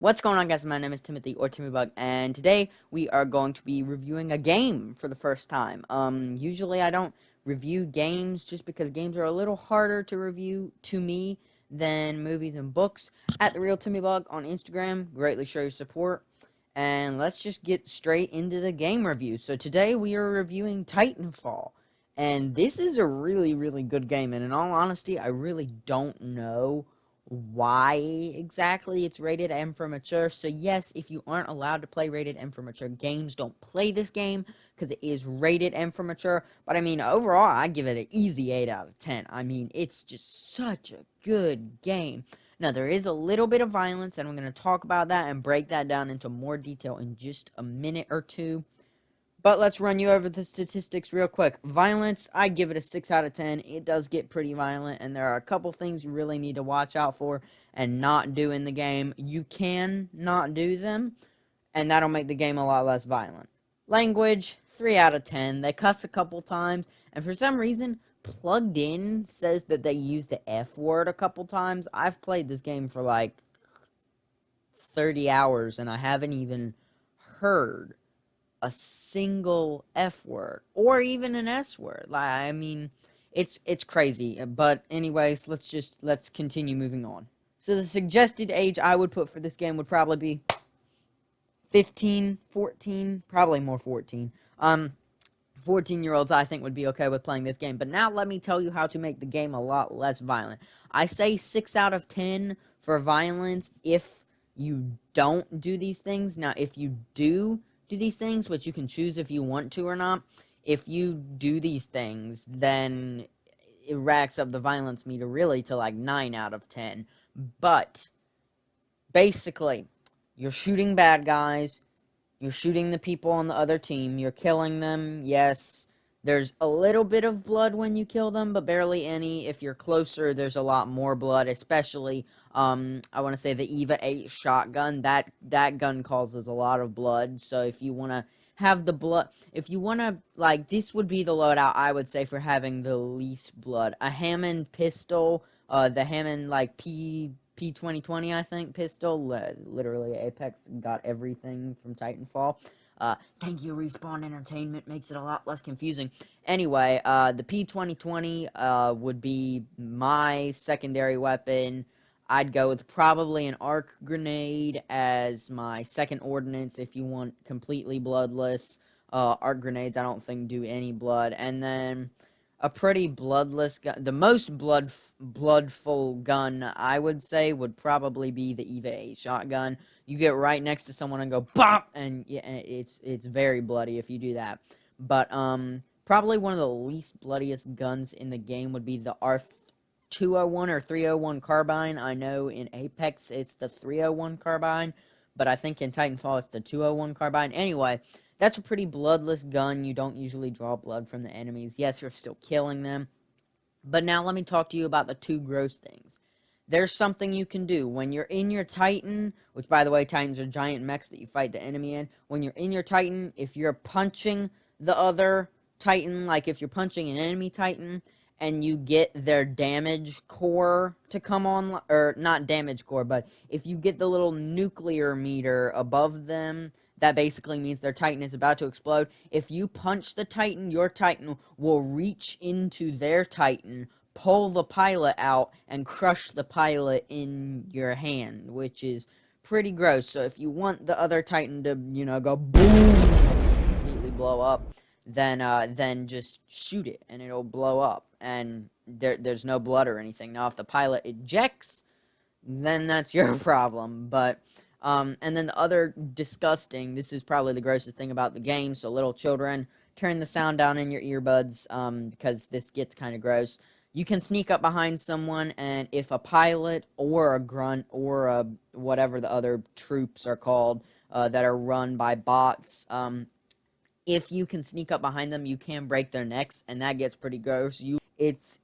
What's going on, guys? My name is Timothy, or Timmybug, and today we are going to be reviewing a game for the first time. Usually I don't review games just because games are a little harder to review to me than movies and books. At the real Timmybug on Instagram, greatly show your support. And let's just get straight into the game review. So today we are reviewing Titanfall, and this is a really, really good game. And in all honesty, I really don't know why exactly it's rated M for mature. So yes, if you aren't allowed to play rated M for mature games, don't play this game because it is rated M for mature. But I mean, overall, I give it an easy 8 out of 10. I mean, it's just such a good game. Now, there is a little bit of violence, and I'm going to talk about that and break that down into more detail in just a minute or two. But let's run you over the statistics real quick. Violence, I'd give it a 6 out of 10. It does get pretty violent, and there are a couple things you really need to watch out for and not do in the game. You can not do them, and that'll make the game a lot less violent. Language, 3 out of 10. They cuss a couple times, and for some reason, Plugged In says that they use the F word a couple times. I've played this game for like 30 hours, and I haven't even heard a single F word or even an S word. Like, I mean, it's crazy. But anyways, let's continue moving on. So the suggested age I would put for this game would probably be 15, 14, probably more 14. 14-year-olds I think would be okay with playing this game. But now let me tell you how to make the game a lot less violent. I say 6 out of 10 for violence if you don't do these things. Now, if you do these things, but you can choose if you want to or not. If you do these things, then it racks up the violence meter really to like 9 out of 10. But basically, you're shooting bad guys, you're shooting the people on the other team, you're killing them. Yes, there's a little bit of blood when you kill them, but barely any. If you're closer, there's a lot more blood, especially I want to say the EVA 8 shotgun. That gun causes a lot of blood. So if you want to have the blood, if you want to, like, this would be the loadout I would say for having the least blood. A Hammond pistol, the Hammond like P2020, I think, pistol. Literally, Apex got everything from Titanfall. Thank you, Respawn Entertainment. Makes it a lot less confusing. Anyway, the P2020 would be my secondary weapon. I'd go with probably an arc grenade as my second ordnance if you want completely bloodless. Arc grenades, I don't think, do any blood. And then a pretty bloodless gun. The most bloodful gun, I would say, would probably be the EVA 8 shotgun. You get right next to someone and go bop, and yeah, it's very bloody if you do that. But probably one of the least bloodiest guns in the game would be the R201 or 301 carbine. I know in Apex it's the 301 carbine, but I think in Titanfall it's the 201 carbine. Anyway, that's a pretty bloodless gun. You don't usually draw blood from the enemies. Yes, you're still killing them. But now let me talk to you about the two gross things. There's something you can do. When you're in your Titan, which, by the way, Titans are giant mechs that you fight the enemy in. When you're in your Titan, if you're punching the other Titan, like if you're punching an enemy Titan, and you get their damage core to come on, or not damage core, but if you get the little nuclear meter above them, that basically means their Titan is about to explode. If you punch the Titan, your Titan will reach into their Titan, pull the pilot out, and crush the pilot in your hand, which is pretty gross. So if you want the other Titan to, go boom and just completely blow up, then just shoot it and it'll blow up. And there's no blood or anything. Now, if the pilot ejects, then that's your problem. But and then the other disgusting, this is probably the grossest thing about the game, so little children, turn the sound down in your earbuds, because this gets kind of gross. You can sneak up behind someone, and if a pilot or a grunt or a whatever the other troops are called, that are run by bots, if you can sneak up behind them, you can break their necks, and that gets pretty gross. It's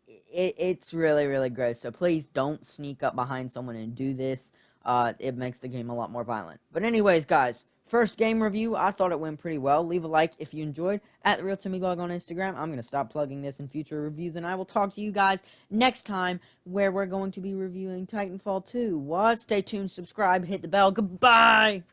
really, really gross. So please don't sneak up behind someone and do this. It makes the game a lot more violent. But anyways, guys, first game review. I thought it went pretty well. Leave a like if you enjoyed. At the Real Timmybug on Instagram. I'm going to stop plugging this in future reviews, and I will talk to you guys next time where we're going to be reviewing Titanfall 2. What? Stay tuned, subscribe, hit the bell. Goodbye!